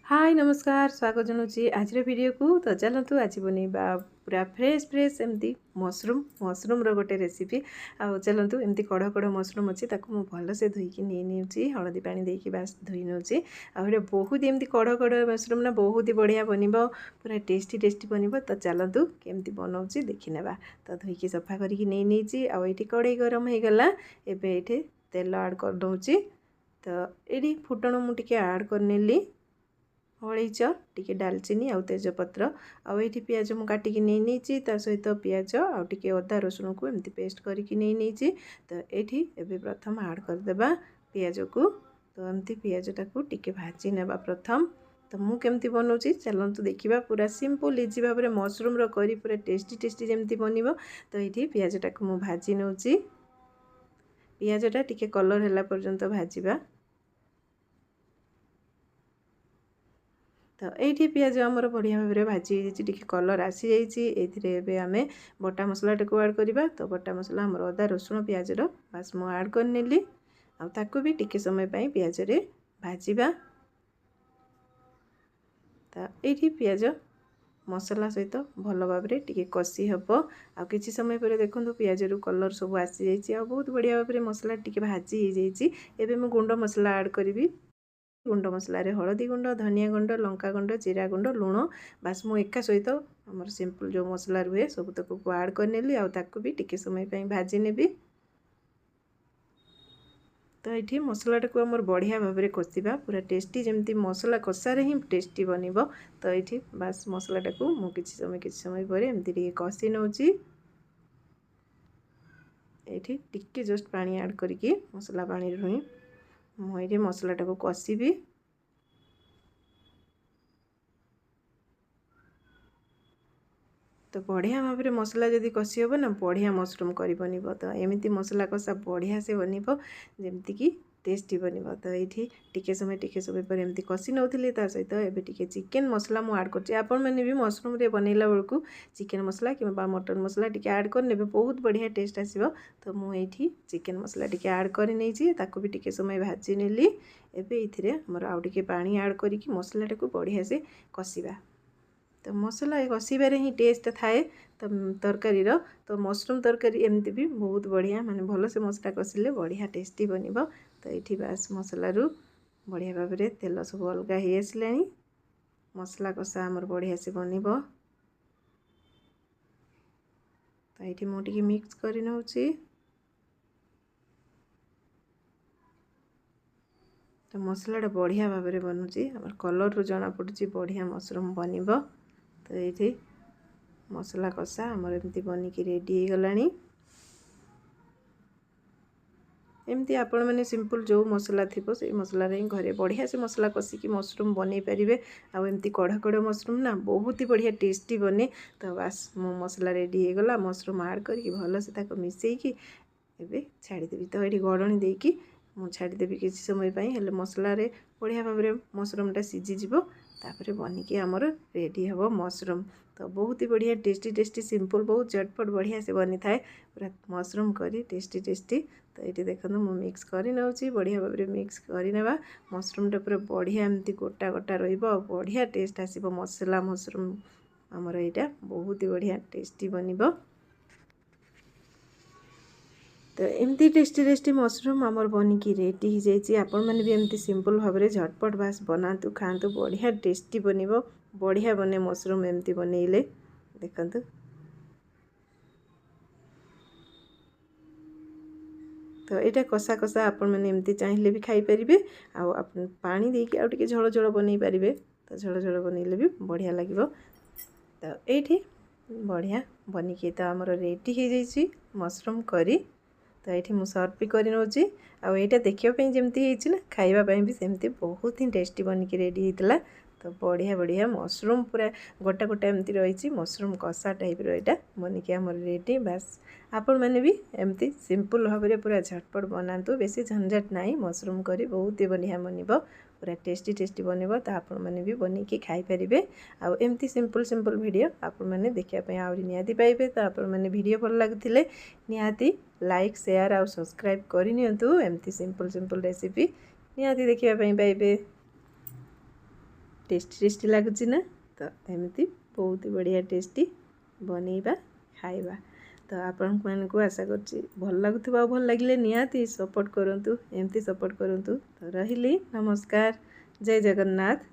हाय नमस्कार स्वागत जनाऊँगी आज वीडियो को। तो चलतु आज बनइबा पूरा फ्रेश फ्रेश एमती मशरूम गोटे रेसिपी। आ चलतु एमती कड़ कड़ मशरूम अच्छी ताकू मु भल से धोईकी नहीं हलदी पानी देकी बास धोई नौची। आगे बहुत एमती कड़ कड़ मशरूम ना बहुत ही बढ़िया बनब पूरा टेस्टी टेस्टी बनब। तो चलतु केमती बनाऊँगी देखी नेबा। तो धोईकी सफा करके नहीं आईटी कड़े गरम हो गला एबे ये तेल आड कर दूँगी। तो ये फुटण मुझे आड करनेली हलैच टिके डालचीनी आउ तेजपत्र आउ ये पियाज मु काटिकी नहीं सहित पियाज आउ टिके अदा रसुण को एमती पेस्ट करके नहीं। तो ये एबे प्रथम आड करदेबा पियाज को। तो एमती पियाज टाको टिके भाजी नेबा प्रथम। तो मु केमती बनाऊँगी चलतु देखा पूरा सिंपल इजी भाव में मशरूम रो करी पूरा टेस्टी टेस्टी जमती बनब। तो ये पियाज टाको मु भाजी नौची। पियाजटा टिके कलर हैला पर्यंत भाजिबा। तो ये पियाज आमर बढ़िया भाव में भाजी टी कलर आसी जाइए आम बटा मसला टाक आड करवा। तो बटा मसला आमर अदा रसुण पियाज बास मु आड करनेली आकु भी टिके समय पियाज रे भाजिबा। तो ये पियाज मसला सहित भल भाव में टिके कषि हम आ किसी समय पर देखो पियाज रु कलर सब आसी जाइए बहुत बढ़िया भाव में मसला टिके भाजी हो जाइए। मुझे गुंड मसला आड करी गुंड मसलार हलदी गुंड धनिया गुंड लंका गुंड जीरा गुंड लुण बास मु एका सहित आमर सिंपल जो मसला रुए सबतक को आड करनेली आकु भी टिके समय भाजी नेबी। तो ये मसलाटा को आमर बढ़िया भाव में कषा पूरा टेस्टी जमती मसला कषार ही टेस्टी बनब। तो ये बास मसलाटा को मु किसी समय पर एमती कषि नौची। ये टिके जस्ट पानी आड करके मसला पानी रुई मुझे मसलाटा को कषिबी। तो बढ़िया भाव में मसला जदि कषि हम ना बढ़िया मशरूम करी बनब। तो एमती मसला कषा बढ़िया से बनब जमती कि टेस्टी बनब। तो ये टिके समय पर एमती कषि नौली सहित एबे टिके चिकेन मसला मु आड कर आपण मैंने भी मशरूम रे बनैला बेलू चिकेन मसला कि मटन मसला टिके आड करने बहुत बढ़िया टेस्ट आसीबो। तो मुझे चिकेन मसला टिके आड कर नहीं ताकू भी टिके समय भाजी नेली। एबे इथिरे हमर आउ टिके पानी आड करिकी मसलाटा को बढ़िया से कषिबा। तो मसला कषिबारे ही टेस्ट थाए तो तरकारी तो मशरूम तरकारी एमती भी बहुत बढ़िया माने भल से मसला कषिले बढ़िया टेस्टी बनब। तो ये बास मसलू बढ़िया भाव में तेल सब अलग हो आसला मसला कषा आमर बढ़िया से बनब। तो ये मुझे मिक्स कर नौची। तो मसलाटा बढ़िया भाव में बनूची आमर कलर रू जना पड़ी बढ़िया मशरूम बनब। तो ये मसला कषा आमर एमती बनिकी रेडी हो गलानी। एमती आपण मैंने सिंपल जो मसला थी से मसला ही घरे बढ़िया से मसला कषिकी मशरूम बनई पारे। आमती कड़ कड़ मशरूम ना बहुत ही बढ़िया टेस्टी बने। तो बास मो मसला रेडी हो गला मशरूम आड करके भल से मिसईकी एबे छाड़ीदेवी। तो ये गड़णी देकी मु छाड़ीदेवी किसी समय हेल्ले मसला रे बढ़िया भाव में मशरूमटा सीझीज तापर बनिकी आमर रेडी हम मशरूम। तो बहुत ही बढ़िया टेस्टी टेस्टी सिंपल बहुत झटपट बढ़िया से बनी थाए पूरा मशरूम करी टेस्टी टेस्टी। तो ये देखो मु मिक्स कर नौची बढ़िया भाव में मिक्स करनेबा मशरूमटा पूरा बढ़िया एमती गोटा गोटा बढ़िया टेस्ट आसीबो मसला मशरूम आमर यहाँ बहुत ही बढ़िया टेस्टी बनब। तो एमती टेस्टी टेस्टी मशरूम आमर बनिकी रेडी हो जाइए। आपण मैंने भी एमती सिंपल भाव में झटपट बास बनातु खातु बढ़िया टेस्टी बनब बढ़िया बने मशरूम एमती बनइले देखंतु। तो यहाँ कषा कषा आपण मैंने एमती चाहिए भी खाई पारे आ पानी देकी आउ टिके झोल झोल बनई पारे। तो झोल झोल बनइले भी बढ़िया लगे। तो ये बढ़िया बनिकी तो आमर रेडी हो जाइए मशरूम करी। तो ये मुझे सर्व भी कर नौची आईटा देखापी जमती ना खावाई भी सेमती बहुत ही टेस्टी बनिकी रेडी होता। तो बढ़िया बढ़िया मशरूम पूरा गोटा गोटा एमती रही मशरूम कषा टाइप रहा बनिकी आमर रेडी। बास आपण मैंने भी एमती सिंपल भाव में पूरा झटपट बनातु बेसी झंझट नहीं मशरूम करी बहुत ही बढ़िया बनब पूरा टेस्टी टेस्टी बनब। तो आपण मैंने भी बनिकी खाई पारे आउ एमती सिंपल सिंपल वीडियो आपण मैंने देखापी आहरी निहाती पाइबे। तो आपण मैंने वीडियो भल लगुले निहाती लाइक शेयर आउ सब्सक्राइब करनियंतु। एमती सिंपल सिंपल रेसिपी निहाती देखिबा पई पाइबे। टेस्टी लगुच ना। तो एमती बहुत बढ़िया टेस्टी बनैबा खाइबा। तो आपण मानकु आशा करछि भल लागुथिबा, भल लागिले निहाती सपोर्ट करंतु, एमती सपोर्ट करंतु। तो रहिली, नमस्कार, जय जगन्नाथ।